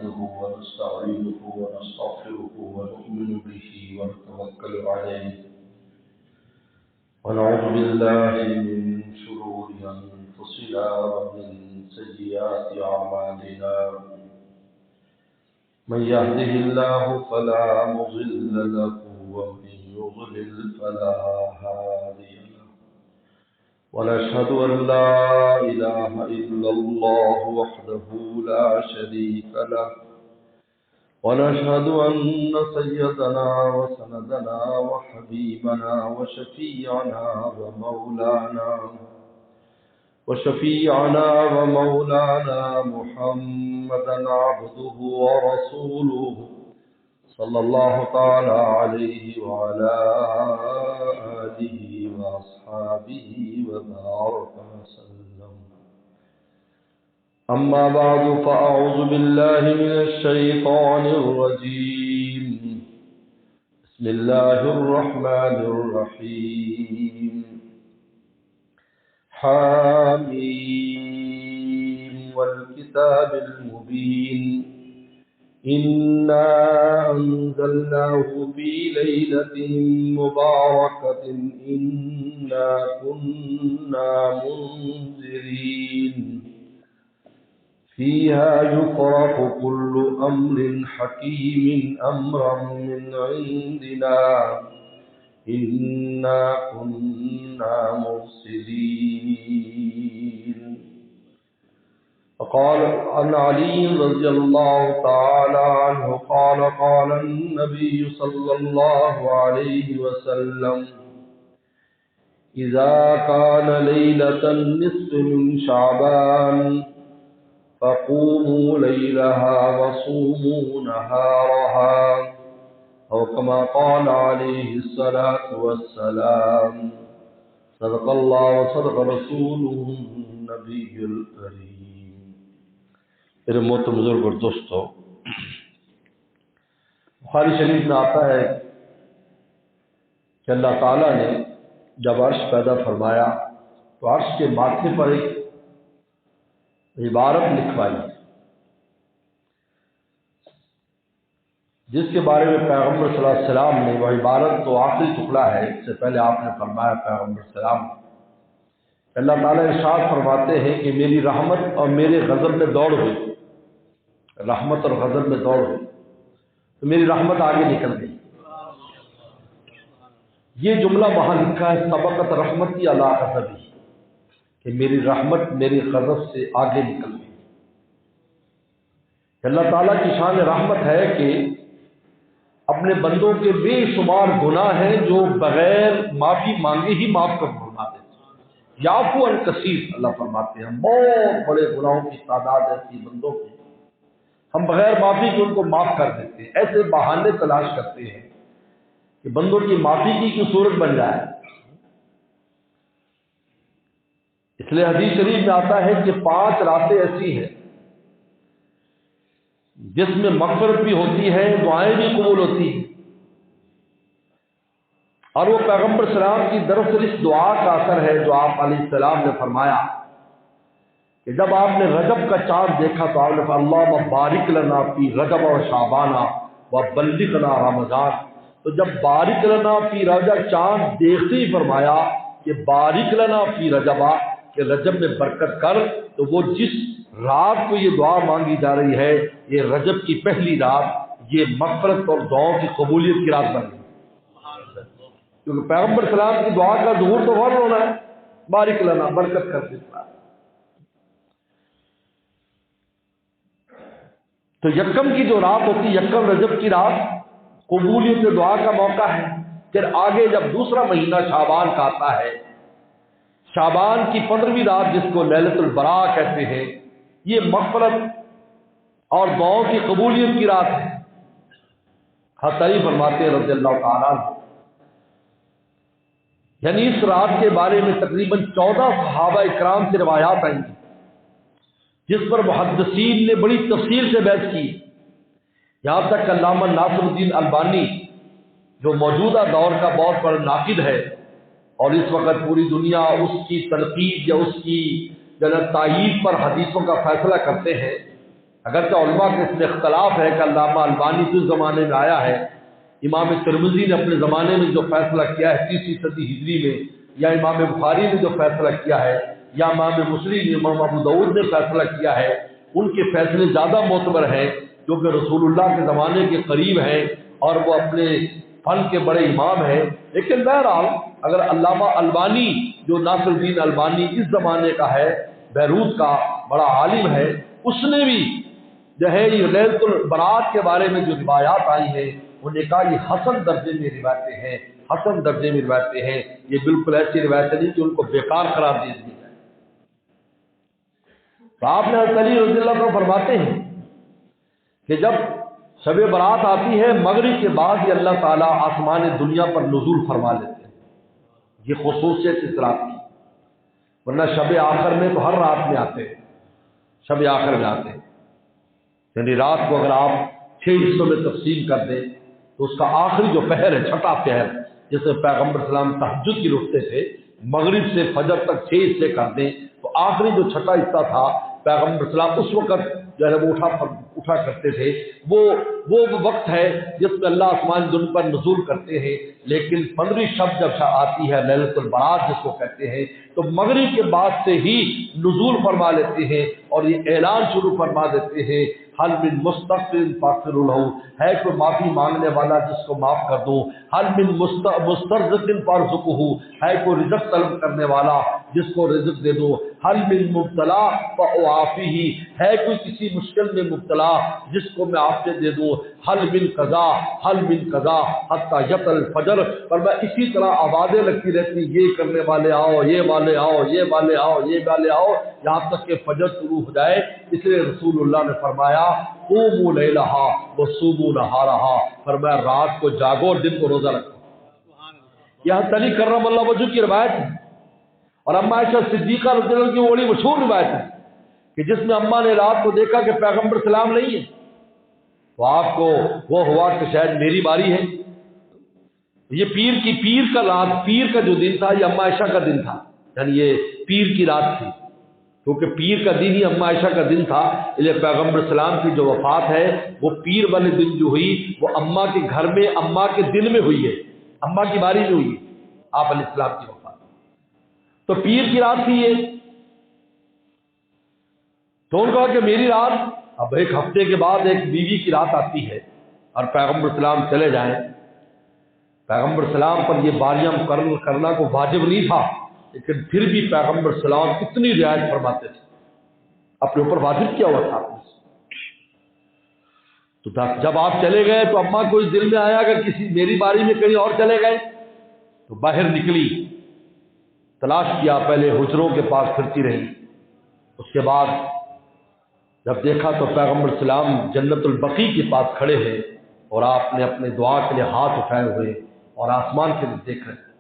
نحمده ونستعينه ونستغفره ونؤمن به ونتوكل عليه ونعوذ بالله من شرور أنفسنا ومن سيئات أعمالنا من يهده الله فلا مضل له ومن يضلل فلا هادي له ونشهد أن لا إله إلا الله وحده لا شريك له ونشهد أن سيدنا وسندنا وحبيبنا وشفيعنا ومولانا محمدا عبده ورسوله صلى الله تعالى عليه وعلى آله وأصحابه وبارك وسلم. أما بعد فأعوذ بالله من الشيطان الرجيم. بسم الله الرحمن الرحيم. حاميم والكتاب المبين إنا أنزلناه في ليلة مباركة إنا كنا منذرين فيها يفرق كل أمر حكيم أمرا من عندنا إنا كنا مرسلين. وقال عن علي رضي الله تعالى عنه قال قال النبي صلى الله عليه وسلم إذا كان ليلة النصف من شعبان فقوموا ليلها وصوموا نهارها أو كما قال عليه الصلاة والسلام. صدق الله وصدق رسوله النبي الكريم. میرے محترم بزرگ اور دوستو، بخاری شریف میں آتا ہے کہ اللہ تعالیٰ نے جب عرش پیدا فرمایا تو عرش کے ماتھے پر ایک عبارت لکھوائی جس کے بارے میں پیغمبر صلی اللہ علیہ وسلم نے، وہ عبارت تو آخری ٹکڑا ہے، اس سے پہلے آپ نے فرمایا پیغمبر صلی اللہ علیہ وسلم، اللہ تعالیٰ ارشاد فرماتے ہیں کہ میری رحمت اور میرے غضب میں دوڑ ہوئی، رحمت اور غضب میں دوڑ ہوئی تو میری رحمت آگے نکل گئی. یہ جملہ وہاں لکھا ہے سبقت رحمتی علی غضبی، کہ میری رحمت میری غضب سے آگے نکل گئی. اللہ تعالیٰ کی شان رحمت ہے کہ اپنے بندوں کے بے شمار گناہ ہیں جو بغیر معافی مانگے ہی معاف کر فرما دیتے ہیں. یعفو عن کثیر، اللہ فرماتے ہیں بہت بڑے گناہوں کی تعداد ایسی بندوں کی ہم بغیر معافی کے ان کو معاف کر دیتے ہیں. ایسے بہانے تلاش کرتے ہیں کہ بندوں کی معافی کی صورت بن جائے. اس لیے حدیث شریف میں آتا ہے کہ 5 راتیں ایسی ہیں جس میں مغفرت بھی ہوتی ہے، دعائیں بھی قبول ہوتی ہیں، اور وہ پیغمبر سلام کی دراصل اس دعا کا اثر ہے جو آپ علیہ السلام نے فرمایا کہ جب آپ نے رجب کا چاند دیکھا تو آپ نے فرمایا اللہم بارک لنا فی رجب و شعبان و بلغنا رمضان. تو جب بارک لنا فی رجب چاند دیکھتے ہی فرمایا کہ بارک لنا فی رجب، کہ رجب میں برکت کر، تو وہ جس رات کو یہ دعا مانگی جا رہی ہے، یہ رجب کی پہلی رات، یہ مغفرت اور دعاؤں کی قبولیت کی رات بن گئی. کیونکہ پیغمبر سلام کی دعا کا ظہور تو فوراً ہونا ہے، بارک لنا، برکت کر دیتا. تو یکم کی جو رات ہوتی ہے، یکم رجب کی رات، قبولیت دعا کا موقع ہے. پھر آگے جب دوسرا مہینہ شعبان کا آتا ہے، شعبان کی 15ویں رات جس کو لیلۃ البراء کہتے ہیں، یہ مغفرت اور دعاؤں کی قبولیت کی رات ہے. حضرت علی فرماتے ہیں رضی اللہ تعالیٰ عنہ، یعنی اس رات کے بارے میں تقریباً 14 صحابہ اکرام سے روایات آئیں گی جس پر محدثین نے بڑی تفصیل سے بحث کی. یہاں تک کہ علامہ ناصر الدین البانی جو موجودہ دور کا بہت بڑا ناقد ہے اور اس وقت پوری دنیا اس کی تنقید یا اس کی تائید پر حدیثوں کا فیصلہ کرتے ہیں، اگرچہ علماء کے اس میں اختلاف ہے کہ علامہ البانی کس زمانے میں آیا ہے، امام ترمذی نے اپنے زمانے میں جو فیصلہ کیا ہے 30ویں صدی ہجری میں، یا امام بخاری نے جو فیصلہ کیا ہے، یا امام مسلم امام ابو داؤد نے فیصلہ کیا ہے، ان کے فیصلے زیادہ معتبر ہیں جو کہ رسول اللہ کے زمانے کے قریب ہیں اور وہ اپنے فن کے بڑے امام ہیں۔ لیکن بہرحال اگر علامہ البانی جو ناصر الدین البانی اس زمانے کا ہے، بیروت کا بڑا عالم ہے، اس نے بھی جو ہے یہ لیلۃ البرات کے بارے میں جو روایات آئی ہیں انہوں نے کہا یہ حسن درجے میں روایتیں ہیں، حسن درجے میں روایتیں ہیں، یہ بالکل ایسی روایتیں نہیں کہ ان کو بیکار قرار دے دی جائے۔ تو آپ نے حضرت علی رضی اللہ عنہ فرماتے ہیں کہ جب شب برات آتی ہے مغرب کے بعد یہ اللہ تعالیٰ آسمان دنیا پر نزول فرما لیتے ہیں، یہ خصوصیت اس رات کی، ورنہ شب آخر میں تو ہر رات میں آتے ہیں، شب آخر میں آتے ہیں، یعنی رات کو اگر آپ 6 حصوں میں تقسیم کر دیں تو اس کا آخری جو پہر ہے، چھٹا پہر، جس میں پیغمبر صلی اللہ علیہ وسلم تہجد کی رکھتے تھے، مغرب سے فجر تک 6 حصے کر دیں تو آخری جو چھٹا حصہ تھا پیغمبر صلی اللہ علیہ وسلم اس وقت جو ہے وہ اٹھا کرتے تھے، وہ وقت ہے جس میں اللہ آسمان دن پر نزول کرتے ہیں۔ لیکن 15ویں شب جب آتی ہے لیلۃ البرات جس کو کہتے ہیں، تو مغرب کے بعد سے ہی نزول فرما لیتے ہیں اور یہ اعلان شروع فرما دیتے ہیں، حل من مستغفر فاغفر له، ہے کوئی معافی مانگنے والا جس کو معاف کر دو، حل من مسترزق فارزقه، ہے کوئی رزق طلب کرنے والا جس کو رزق دے دو، حل من مبتلا فاعافیہ، ہے کوئی کسی مشکل میں مبتلا جس کو میں عافیت دے دوں، حل من قضا، حل من قضا حتی یطلع الفجر، پر میں اسی طرح آوازیں لگتی رہتی، یہ کرنے والے آؤ، یہ والے آؤ، یہ والے آؤ، یہ والے آؤ، یہاں تک کہ فجر شروع ہو جائے۔ اس لیے رسول اللہ نے فرمایا قوموا لیلہا وصوموا نہارہا، فرمایا رات کو جاگو اور دن کو روزہ رکھو۔ یہ حضرت علی کرم اللہ وجہ کی روایت ہے، اور اماں عائشہ صدیقہ رضی اللہ عنہ کی وہ بڑی مشہور روایت ہے کہ جس میں اماں نے رات کو دیکھا کہ پیغمبر سلام نہیں ہے، تو آپ کو وہ ہوا کہ شاید میری باری ہے۔ یہ پیر کا رات، پیر کا جو دن تھا یہ اماں عائشہ کا دن تھا، یعنی یہ پیر کی رات تھی، کیونکہ پیر کا دن ہی اماں عائشہ کا دن تھا، اس لیے پیغمبر سلام کی جو وفات ہے وہ پیر والے دن جو ہوئی وہ اماں کے گھر میں، اماں کے دن میں ہوئی ہے، اماں کی باری میں ہوئی ہے آپ علیہ السلام کی وفات۔ تو پیر کی رات تھی یہ، تو ان کہا کہ میری رات، اب ایک ہفتے کے بعد ایک بیوی کی رات آتی ہے اور پیغمبر سلام چلے جائیں، پیغمبر سلام پر یہ باریاں مقرر کرنا کو واجب نہیں تھا، لیکن پھر بھی پیغمبر سلام اتنی رعایت فرماتے تھے، اپنے اوپر واجب کیا ہوا تھا۔ تو جب آپ چلے گئے تو اماں کو اس دل میں آیا کہ کسی میری باری میں کہیں اور چلے گئے، تو باہر نکلی، تلاش کیا، پہلے حجروں کے پاس پھرتی رہی، اس کے بعد جب دیکھا تو پیغمبر سلام جنت البقیع کے پاس کھڑے ہیں اور آپ نے اپنے دعا کے لیے ہاتھ اٹھائے ہوئے اور آسمان کے لیے دیکھ رہے ہیں۔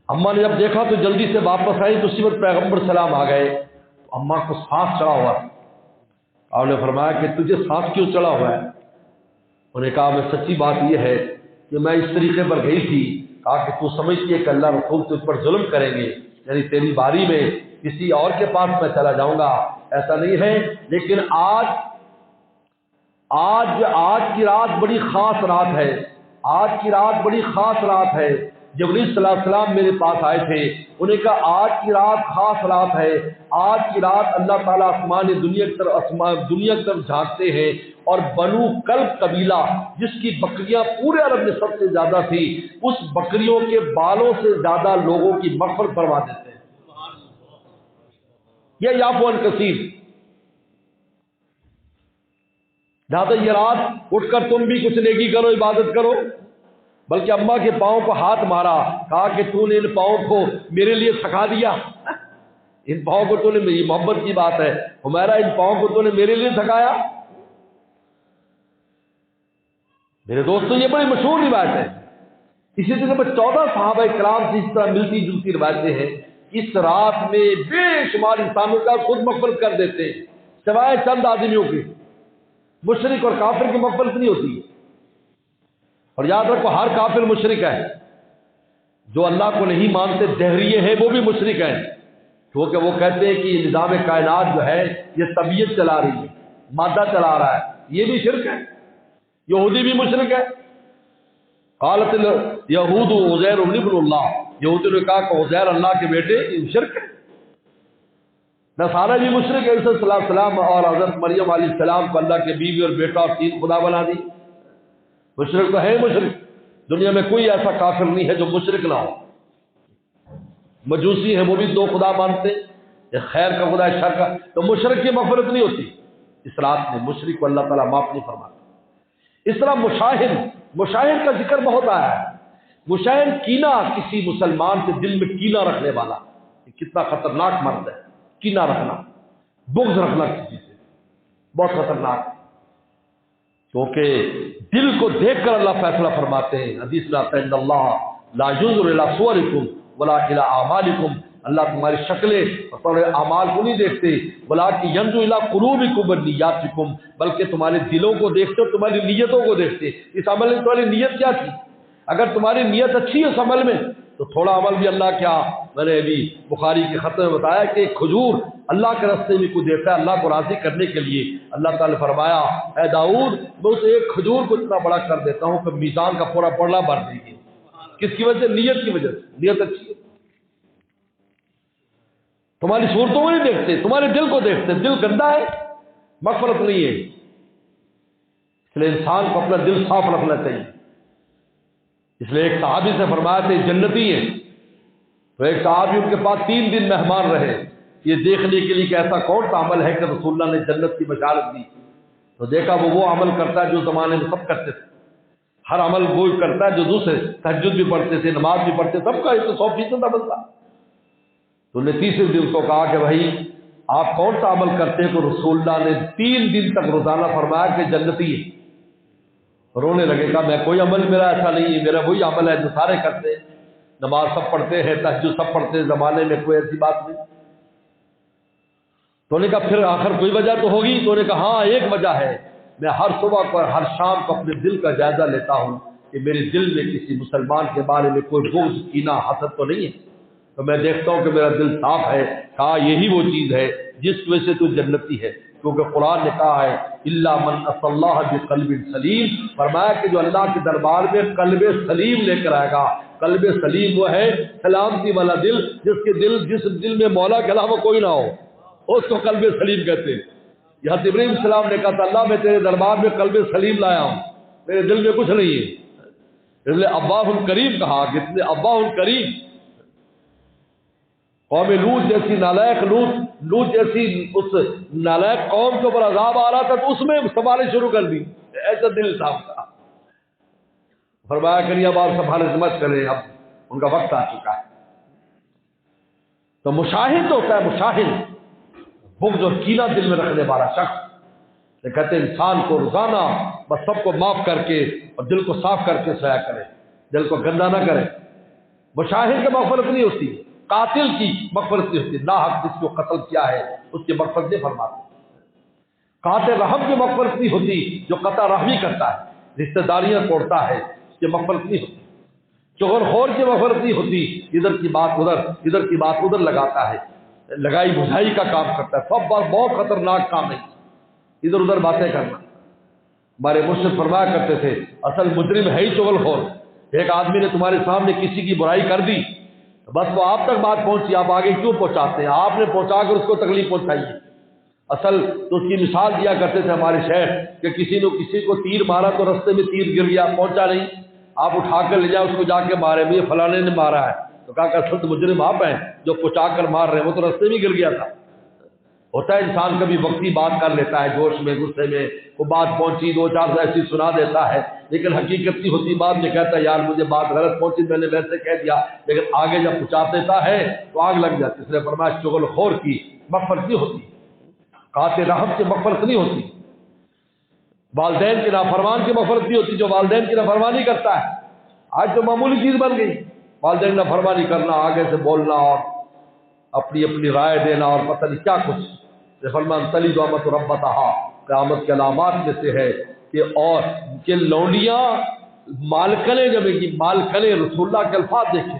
اماں نے جب دیکھا تو جلدی سے واپس آئی، تو اسی وقت پیغمبر سلام آ گئے، تو اماں کو سانس چڑھا ہوا تھا، آپ نے فرمایا کہ تجھے سانس کیوں چڑھا ہوا ہے؟ انہوں نے کہا میں سچی بات یہ ہے کہ میں اس طریقے پر گئی تھی، کہا کہ تو سمجھتی ہے کہ اللہ رسول تجھ پر ظلم کریں گے، یعنی تیری باری میں کسی اور کے پاس میں چلا جاؤں گا، ایسا نہیں ہے، لیکن آج کی رات بڑی خاص رات ہے، آج کی رات بڑی خاص رات ہے۔ جبریل صلی اللہ علیہ وسلم میرے پاس آئے تھے، انہیں کہا آج کی رات خاص رات ہے، آج کی رات اللہ تعالیٰ آسمان دنیا کی طرف جھانکتے ہیں، اور بنو کلب قبیلہ جس کی بکریاں پورے عرب میں سب سے زیادہ تھی، اس بکریوں کے بالوں سے زیادہ لوگوں کی مغفرت فرما دیتے ہیں۔ یہ یعفو عن کثیر، لہٰذا یہ رات اٹھ کر تم بھی کچھ نیکی کرو، عبادت کرو، بلکہ اماں کے پاؤں کو ہاتھ مارا، کہا کہ تو نے ان پاؤں کو میرے لیے سکھا دیا، ان پاؤں کو تو نے، میری محبت کی بات ہے ہمارا، ان پاؤں کو تو نے میرے لیے سکھایا۔ میرے دوستوں یہ بڑی مشہور روایت ہے۔ اسی طرح 14 صحابہ کرام سے اس طرح ملتی جلتی روایتیں ہیں، اس رات میں بے شمار انسانوں کا خود مغفرت کر دیتے ہیں، سوائے چند آدمیوں کے، مشرک اور کافر کی مغفرت نہیں ہوتی۔ اور یاد رکھو ہر کافر مشرک ہے، جو اللہ کو نہیں مانتے دہریے ہیں وہ بھی مشرک ہیں، کیونکہ وہ کہتے ہیں کہ یہ نظام کائنات جو ہے یہ طبیعت چلا رہی ہے، مادہ چلا رہا ہے، یہ بھی شرک ہے۔ یہودی بھی مشرک ہے۔ قالت الیہود عزیر ابن اللہ، یہودی نے کہا کہ عزیر اللہ کے بیٹے، یہ شرک ہے۔ نصارہ بھی مشرک ہے، عیسیٰ صلی اللہ علیہ وسلم اور حضرت مریم علیہ السلام کو اللہ کے بیوی اور بیٹا اور تین خدا بنا دی۔ مشرک تو ہے مشرک، دنیا میں کوئی ایسا کافر نہیں ہے جو مشرک نہ ہو۔ مجوسی ہیں، وہ بھی دو خدا مانتے ہیں، ایک خیر کا خدا ہے، شر کا، تو مشرک کی مغفرت نہیں ہوتی۔ اس رات میں مشرک کو اللہ تعالیٰ معاف نہیں فرماتا۔ اس طرح مشاہد کا ذکر بہت آیا ہے۔ مشاہد کینہ، کسی مسلمان کے دل میں کینہ رکھنے والا، یہ کتنا خطرناک مرد ہے۔ کینہ رکھنا، بغض رکھنا کسی سے بہت خطرناک ہے، کیونکہ دل کو دیکھ کر اللہ فیصلہ فرماتے ہیں۔ حدیث میں آتا ہے ان اللہ لا ينظر الى صورکم ولا الى اعمالکم، اللہ تمہاری شکلیں اور تمہارے اعمال کو نہیں دیکھتے، ولکن ينظر الى قلوبکم ونیاتکم، بلکہ تمہارے دلوں کو دیکھتے اور تمہاری نیتوں کو دیکھتے۔ اس عمل میں تمہاری نیت کیا تھی؟ اگر تمہاری نیت اچھی ہے اس عمل میں تو تھوڑا عمل بھی اللہ کیا، میں نے ابھی بخاری کے خط میں بتایا کہ ایک کھجور اللہ کے راستے میں کو دیتا ہے اللہ کو راضی کرنے کے لیے۔ اللہ تعالی نے فرمایا اے داؤد میں اس ایک کھجور کو اتنا بڑا کر دیتا ہوں کہ میزان کا پورا پڑلا بھر دے گی۔ کس کی وجہ سے؟ نیت کی وجہ سے۔ نیت اچھی ہے، تمہاری صورتوں کو نہیں دیکھتے، تمہارے دل کو دیکھتے۔ دل گندا ہے، مغفرت نہیں ہے، اس لیے انسان کو اپنا دل صاف رکھنا چاہیے۔ اس لیے ایک صحابی سے فرمایا تھے جنتی ہیں، تو ایک صحابی ان کے پاس 3 دن مہمان رہے، یہ دیکھنے کے لیے کہ ایسا کون سا عمل ہے کہ رسول اللہ نے جنت کی بشارت دی۔ تو دیکھا وہ عمل کرتا ہے جو زمانے میں سب کرتے تھے، ہر عمل وہ کرتا ہے جو دوسرے، تہجد بھی پڑھتے تھے، نماز بھی پڑھتے، سب کا 100% عمل تھا۔ تو نے تیسرے دن کو کہا کہ بھائی آپ کون سا عمل کرتے ہیں؟ تو رسول اللہ نے 3 دن تک روزانہ فرمایا کہ جنتی ہے۔ رونے لگے، کہا میں کوئی عمل میرا ایسا نہیں ہے، میرا وہی عمل ہے جو سارے کرتے ہیں، نماز سب پڑھتے ہیں، تہجد سب پڑھتے ہیں، زمانے میں کوئی ایسی بات نہیں۔ تو نے کہا پھر آخر کوئی وجہ تو ہوگی؟ تو نے کہا ہاں ایک وجہ ہے، میں ہر صبح کو ہر شام کو اپنے دل کا جائزہ لیتا ہوں کہ میرے دل میں کسی مسلمان کے بارے میں کوئی بغض، کینہ، حسد تو نہیں ہے، تو میں دیکھتا ہوں کہ میرا دل صاف ہے۔ کہا یہی وہ چیز ہے جس کی وجہ سے تو جنتی ہے، کیونکہ قرآن نے کہا ہے الا من اتى اللہ بقلب سلیم، فرمایا کہ جو اللہ کے دربار میں قلب سلیم لے کر آئے گا۔ قلب سلیم وہ ہے سلامتی والا دل، جس دل میں مولا کے علاوہ کوئی نہ ہو، اس کو قلب سلیم کہتے ہیں۔ یہاں ابراہیم السلام نے کہا تھا اللہ میں تیرے دربار میں قلب سلیم لایا ہوں، میرے دل میں کچھ نہیں ہے، اس لیے اباہ الکریم کہا، جس نے اباہ الکریم۔ قوم لوط جیسی نالائق، لوط جیسی اس نالائق قوم کے اوپر عذاب آ رہا تھا تو اس میں سنبھالے شروع کر دی، ایسا دل صاف تھا۔ فرمایا کریے اب آپ سنبھالے سمجھ کریں، اب ان کا وقت آ چکا ہے۔ تو مشاہد ہوتا ہے، مشاہد بغض اور کینہ دل میں رکھنے والا شخص، یہ کہتے ہیں انسان کو روزانہ بس سب کو معاف کر کے اور دل کو صاف کر کے سویا کرے، دل کو گندا نہ کرے۔ مشاہد کی مغفرت نہیں ہوتی، قاتل کی مغفرت نہیں ہوتی، ناحق جس کو قتل کیا ہے اس کی مغفرت نہیں فرماتے۔ قاطع رحم کی مغفرت نہیں ہوتی، جو قطع رحمی کرتا ہے، رشتہ داریاں توڑتا ہے، اس کی مغفرت نہیں ہوتی۔ چغل خور کی مغفرت نہیں ہوتی، ادھر کی بات ادھر لگاتا ہے، لگائی بجھائی کا کام کرتا ہے، سب بہت خطرناک کام ہے ادھر ادھر باتیں کرنا۔ ہمارے مرشد فرمایا کرتے تھے اصل مجرم ہے ہی چغل خور۔ ایک آدمی نے تمہارے سامنے کسی کی برائی کر دی، بس وہ آپ تک بات پہنچی، آپ آگے کیوں پہنچاتے ہیں؟ آپ نے پہنچا کر اس کو تکلیف پہنچائی ہے۔ اصل تو اس کی مثال دیا کرتے تھے ہمارے شیخ کہ کسی نے کسی کو تیر مارا تو رستے میں تیر گر گیا، پہنچا نہیں، آپ اٹھا کر لے جائیں اس کو، جا کے مارے مجھے فلانے نے مارا ہے، تو کہا کہ اصل تو مجرم آپ ہیں جو پہنچا کر مار رہے ہیں، وہ تو رستے میں گر گیا تھا۔ ہوتا ہے انسان کبھی وقتی بات کر لیتا ہے، جوش میں غصے میں وہ بات پہنچی، 2-4 ایسی سنا دیتا ہے، لیکن حقیقت کی ہوتی بات میں کہتا ہے یار مجھے بات غلط پہنچی، میں نے ویسے کہہ دیا، لیکن آگے جب پہنچا دیتا ہے تو آگ لگ جاتی۔ اس لیے فرمایا چغل خور کی مغفرت نہیں ہوتی، قاطع رحم کی مغفرت نہیں ہوتی، والدین کے نافرمان کی مغفرت نہیں ہوتی، جو والدین کی نافرمانی کرتا ہے۔ آج تو معمولی چیز بن گئی والدین نافرمانی کرنا، آگے سے بولنا اور اپنی رائے دینا اور پتہ نہیں کیا کچھ۔ فرمان تلی دعمت ربتہا، قیامت کے علامات میں سے ہے کہ اور کہ لونڈیاں مالکنے جمے گی، مالکنے، رسول اللہ کے الفاظ دیکھیں،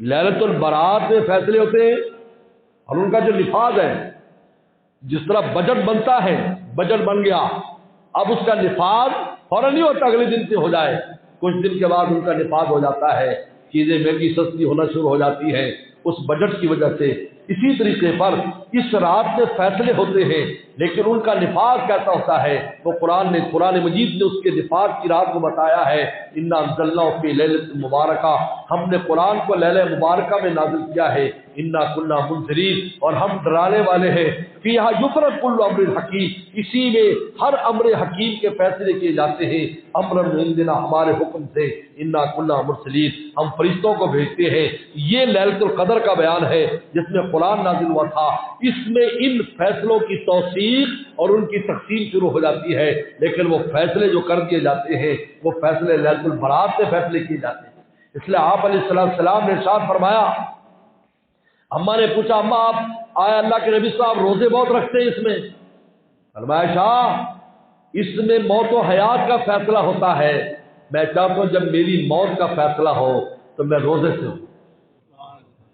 لیلۃ البرات میں فیصلے ہوتے ہیں اور ان کا جو نفاذ ہے، جس طرح بجٹ بنتا ہے، بجٹ بن گیا، اب اس کا نفاذ فوراً نہیں ہوتا اگلے دن سے ہو جائے، کچھ دن کے بعد ان کا نفاذ ہو جاتا ہے، چیزیں مہنگی سستی ہونا شروع ہو جاتی ہیں اس بجٹ کی وجہ سے۔ اسی طریقے پر اس رات میں فیصلے ہوتے ہیں، لیکن ان کا نفاذ کیسا ہوتا ہے وہ قرآن مجید نے اس کے نفاذ کی رات کو بتایا ہے۔ انا انزلناہ فی لیلۃ مبارکہ، ہم نے قرآن کو لیلہ مبارکہ میں نازل کیا ہے۔ انا کنا منذرین، اور ہم ڈرانے والے ہیں۔ فیہا یفرق کل امر حکیم، اسی میں ہر امر حکیم کے فیصلے کیے جاتے ہیں۔ امر من عندنا، ہمارے حکم سے۔ انا کنا مرسلین، ہم فرشتوں کو بھیجتے ہیں۔ یہ لیلۃ القدر کا بیان ہے جس میں قرآن نازل ہوا تھا۔ اس میں ان فیصلوں کی توثیق اور ان کی تقسیم شروع ہو جاتی ہے، لیکن وہ فیصلے جو کر دیے جاتے ہیں وہ فیصلے لیلۃ البرات سے فیصلے کیے جاتے ہیں۔ اس لیے آپ علیہ السلام نے ارشاد فرمایا، اماں نے پوچھا، اماں آپ آیا اللہ کے نبی صاحب روزے بہت رکھتے ہیں اس میں؟ فرمایا شاہ، اس میں موت و حیات کا فیصلہ ہوتا ہے، میں چاہتا ہوں جب میری موت کا فیصلہ ہو تو میں روزے سے ہوں،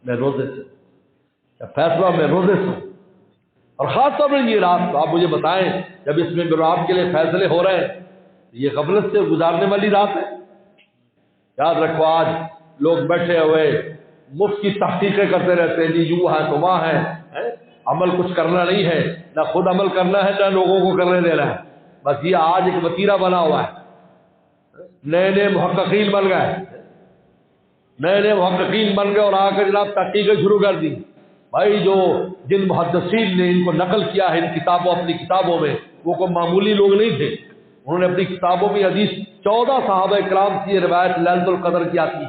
میں روزے سے جب فیصلہ میں روزے سے ہوں۔ اور خاص طور پر یہ رات آپ مجھے بتائیں، جب اس میں میرے آپ کے لیے فیصلے ہو رہے ہیں، یہ غفلت سے گزارنے والی رات ہے؟ یاد رکھو، آج لوگ بیٹھے ہوئے مفت کی تحقیقیں کرتے رہتے ہیں، جی یوں ہے تو وہاں ہے، عمل کچھ کرنا نہیں ہے، نہ خود عمل کرنا ہے نہ لوگوں کو کرنے دینا ہے، بس یہ آج ایک وتیرہ بنا ہوا ہے۔ نئے نئے محققین بن گئے، نئے نئے محققین بن گئے اور آ کر جناب تحقیقیں شروع کر دی۔ بھائی جو جن محدثین نے ان کو نقل کیا ہے ان کتابوں، اپنی کتابوں میں، وہ کوئی معمولی لوگ نہیں تھے، انہوں نے اپنی کتابوں میں حدیث 14 صحابہ کرام کی روایت لیلۃ القدر کی آتی،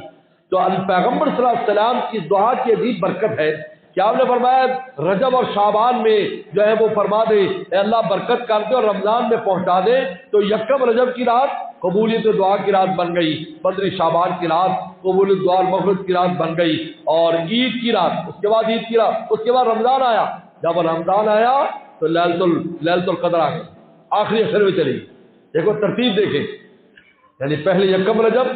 تو پیغمبر صلی اللہ علیہ وسلم کی دعا کی عجیب برکت ہے کہ آپ نے فرمایا رجب اور شعبان میں جو ہے وہ فرما دے اے اللہ برکت کر دے اور رمضان میں پہنچا دے، تو یکم رجب کی رات قبولیت دعا کی رات بن گئی، 15 شعبان کی رات قبولیت دعا مغفرت کی رات بن گئی، اور عید کی رات، اس کے بعد عید کی رات، اس کے بعد رمضان آیا، جب رمضان آیا تو لیلۃ القدر آ گئی، آخری عشر میں چلی گئی۔ دیکھو ترتیب دیکھیں، یعنی پہلے یکم رجب،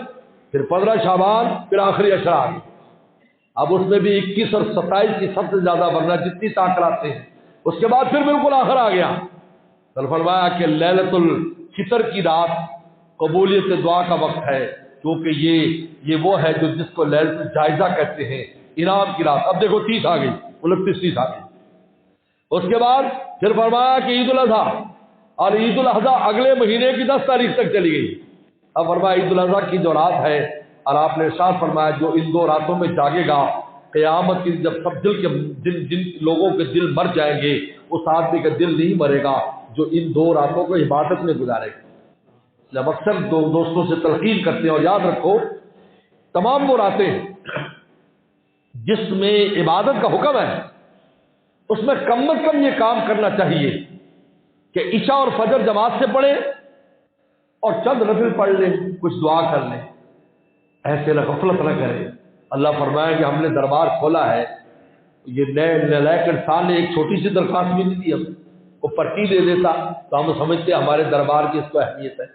پھر 15 شعبان، پھر آخری عشر آ گئی۔ اب اس میں بھی 21 اور 27 کی سب سے زیادہ ورنہ جتنی ٹاکراتے ہیں، اس کے بعد پھر بالکل آخر آ گیا۔ تو فرمایا کہ لیلۃ الفطر کی رات قبولیت دعا کا وقت ہے، کیونکہ یہ وہ ہے جو جس کو لیلۃ الجائزہ کہتے ہیں، انعام کی رات۔ اب دیکھو 30 آ گئی، 29 آ گئی۔ اس کے بعد پھر فرمایا کہ عید الاضحیٰ، اور عید الاضحیٰ اگلے مہینے کی 10 تاریخ تک چلی گئی۔ اب فرمایا عید الاضحیٰ کی جو رات ہے، اور آپ نے ارشاد فرمایا جو ان 2 راتوں میں جاگے گا، قیامت کی جب سب جن لوگوں کے دل مر جائیں گے، اس آدمی کا دل نہیں مرے گا جو ان 2 راتوں کو عبادت میں گزارے گا۔ جب اکثر دوستوں سے تلقین کرتے ہیں، اور یاد رکھو تمام وہ راتیں جس میں عبادت کا حکم ہے، اس میں کم از کم یہ کام کرنا چاہیے کہ عشاء اور فجر جماعت سے پڑھیں اور چند نفل پڑھ لیں، کچھ دعا کر لیں، ایسے نہ غفلت نہ کریں۔ اللہ فرمایا کہ ہم نے دربار کھولا ہے، یہ نئے نالائق انسان نے ایک چھوٹی سی درخواست بھی نہیں دی، ہم کو پٹی دے دیتا تو ہم سمجھتے ہمارے دربار کی اس کو اہمیت ہے۔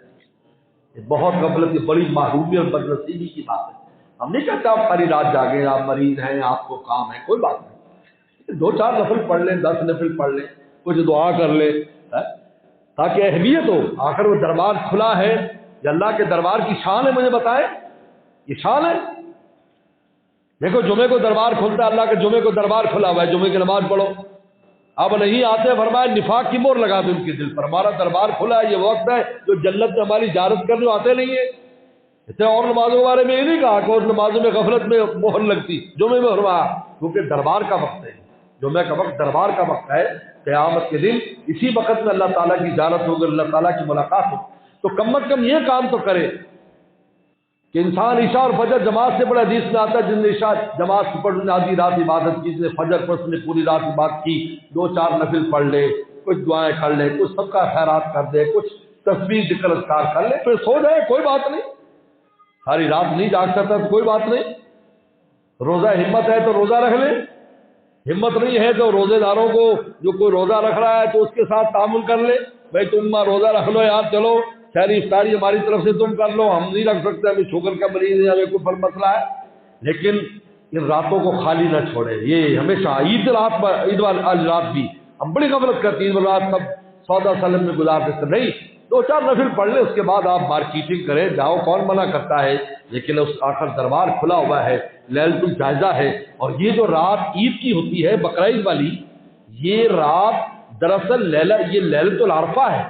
یہ بہت غفلت، یہ بڑی محرومی اور بدنصیبی کی بات ہے۔ ہم نہیں کہتے آپ ساری رات جاگیں، آپ مریض ہیں، آپ کو کام ہے، کوئی بات نہیں، 2-4 نفل پڑھ لیں، 10 نفل پڑھ لیں، کچھ دعا کر لیں، تاکہ اہمیت ہو۔ آخر وہ دربار کھلا ہے، یہ اللہ کے دربار کی شان ہے، مجھے بتائیں یہ شان ہے۔ دیکھو جمعے کو دربار کھلتا ہے، اللہ کے جمعے کو دربار کھلا ہوا ہے، جمعے کی نماز پڑھو، اب نہیں آتے، فرمایا نفاق کی مہر لگا دیں ان کے دل پر، ہمارا دربار کھلا ہے، یہ وقت ہے جو جنت میں ہماری زیارت کرنے آتے نہیں ہیں۔ اس نے اور نمازوں کے بارے میں یہ نہیں کہا کہ اور نمازوں میں غفلت میں مہر لگتی، جمعے میں فرمایا کیونکہ دربار کا وقت ہے، جمعے کا وقت دربار کا وقت ہے، قیامت کے دن اسی وقت میں اللہ تعالیٰ کی زیارت ہوگی، اللہ تعالیٰ کی ملاقات ہو۔ تو کم از کم یہ کام تو کرے کہ انسان عشاء اور فجر جماعت سے پڑھے۔ حدیث میں آتا ہے جن نے عشاء جماعت سے پڑھ آدھی رات عبادت کی، جس نے فجر پر اس نے پوری رات عبادت کی، 2-4 نفل پڑھ لے، کچھ دعائیں کر لے، کچھ سب کا خیرات کر دے، کچھ تسبیح ذکر اذکار کر لے، پھر سو جائے، کوئی بات نہیں۔ ساری رات نہیں جاگ سکتا تو کوئی بات نہیں، روزہ ہمت ہے تو روزہ رکھ لے، ہمت نہیں ہے تو روزے داروں کو، جو کوئی روزہ رکھ رہا ہے تو اس کے ساتھ تعامل کر لے، بھائی تم روزہ رکھ لو یار، چلو شہری افطاری ہماری طرف سے تم کر لو، ہم نہیں رکھ سکتے، ہمیں شوگر کا مریض ہے، ہمیں کوئی مسئلہ ہے، لیکن ان راتوں کو خالی نہ چھوڑے. یہ ہمیشہ عید والی رات بھی ہم بڑی غفلت کرتے ہیں. عید والی رات سب سودا سلم میں گزار دیتے. نہیں، 2-4 نفل پڑھ لیں، اس کے بعد آپ مارکیٹنگ کریں، جاؤ، کون منع کرتا ہے. لیکن اس آخر دربار کھلا ہوا ہے، لیلۃ الجائزہ ہے. اور یہ جو رات عید کی ہوتی ہے بقرعید والی، یہ رات دراصل یہ لیلۃ العرفہ ہے.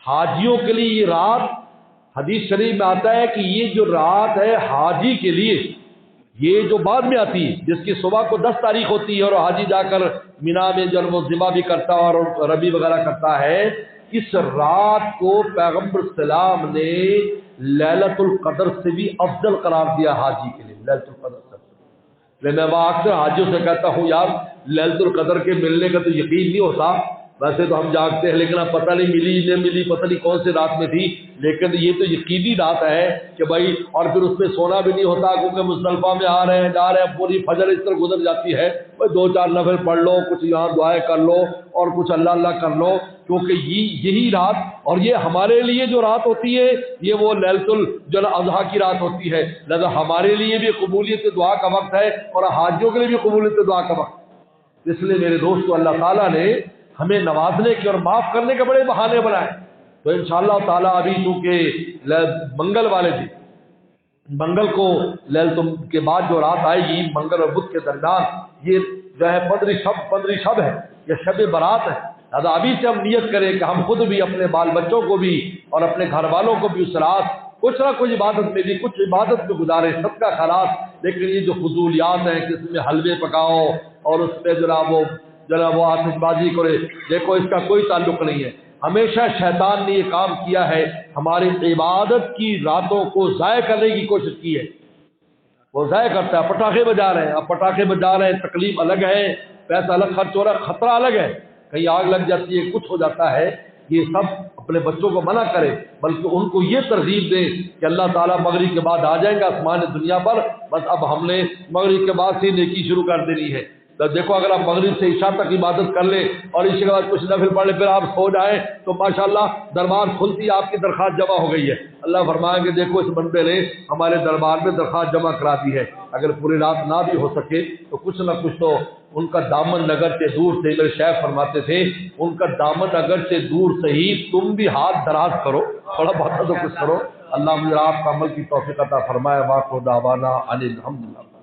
حاجیوں کے لیے یہ رات، حدیث شریف میں آتا ہے کہ یہ جو رات ہے حاجی کے لیے، یہ جو بعد میں آتی ہے، جس کی صبح کو 10 تاریخ ہوتی ہے اور حاجی جا کر مینا میں جو وہ ذبح بھی کرتا ہے اور ربی وغیرہ کرتا ہے، اس رات کو پیغمبر السلام نے لیلۃ القدر سے بھی افضل قرار دیا حاجی کے لیے. لیلۃ القدر سے میں اکثر حاجیوں سے کہتا ہوں، یار لیلۃ القدر کے ملنے کا تو یقین نہیں ہوتا. ویسے تو ہم جاگتے ہیں لیکن اب پتہ نہیں ملی نہیں ملی، پتہ نہیں کون سی رات میں تھی، لیکن یہ تو یقینی رات ہے کہ بھائی. اور پھر اس میں سونا بھی نہیں ہوتا کیونکہ مزدلفہ میں آ رہے ہیں جا رہے ہیں، پوری فجر اس طرح گزر جاتی ہے. بھائی 2-4 نفل پڑھ لو، کچھ یہاں دعائیں کر لو اور کچھ اللہ اللہ کر لو، کیونکہ یہی رات. اور یہ ہمارے لیے جو رات ہوتی ہے یہ وہ لیلۃ الاضحیٰ کی رات ہوتی ہے. لہذا ہمارے لیے بھی قبولیت دعا کا وقت ہے اور حاجیوں کے لیے بھی قبولیت دعا کا وقت. اس لیے میرے دوستو، اللہ تعالیٰ نے ہمیں نوازنے کے اور معاف کرنے کے بڑے بہانے بنائے. تو انشاءاللہ تعالیٰ ابھی چونکہ منگل والے دن، منگل کو لیلۃ کے بعد جو رات آئے گی، منگل اور بدھ کے درمیان، یہ جو ہے 15 شب ہے، یہ شب برات ہے. لہٰذا ابھی سے ہم نیت کریں کہ ہم خود بھی، اپنے بال بچوں کو بھی اور اپنے گھر والوں کو بھی اس رات کچھ نہ کچھ عبادت میں بھی، کچھ عبادت میں گزارے، صدقہ خیرات. لیکن یہ جو فضولیات ہیں، کس میں حلوے پکاؤ اور اس پہ جناب وہ آتش بازی کرے، دیکھو اس کا کوئی تعلق نہیں ہے. ہمیشہ شیطان نے یہ کام کیا ہے، ہماری عبادت کی راتوں کو ضائع کرنے کی کوشش کی ہے. وہ ضائع کرتا ہے. پٹاخے بجا رہے ہیں، اب پٹاخے بجا رہے ہیں، تکلیف الگ ہے، پیسہ الگ خرچ ہو رہا ہے، خطرہ الگ ہے، کہیں آگ لگ جاتی ہے، کچھ ہو جاتا ہے. یہ سب اپنے بچوں کو منع کرے، بلکہ ان کو یہ ترغیب دے کہ اللہ تعالیٰ مغرب کے بعد آ جائیں گا آسمان دنیا پر، بس اب ہم نے مغرب کے بعد سے نیکی شروع کر دینی ہے. تو دیکھو اگر آپ مغرب سے عشاء تک عبادت کر لیں اور عشاء کے بعد کچھ نفل پڑھ لیں، پھر آپ سو جائیں تو ماشاءاللہ دربار کھلتی، آپ کی درخواست جمع ہو گئی ہے. اللہ فرمائے کہ دیکھو اس بندے نے ہمارے دربار میں درخواست جمع کرا دی ہے. اگر پوری رات نہ بھی ہو سکے تو کچھ نہ کچھ تو ان کا دامن اگر سے دور سے، میرے شیخ فرماتے تھے، ان کا دامن اگر سے دور سے ہی تم بھی ہاتھ دراز کرو، تھوڑا بہت تو کچھ کرو. اللہ مجھے آپ کا عمل کی توفیق عطا فرمائے. واقع دعوانا ان الحمدللہ.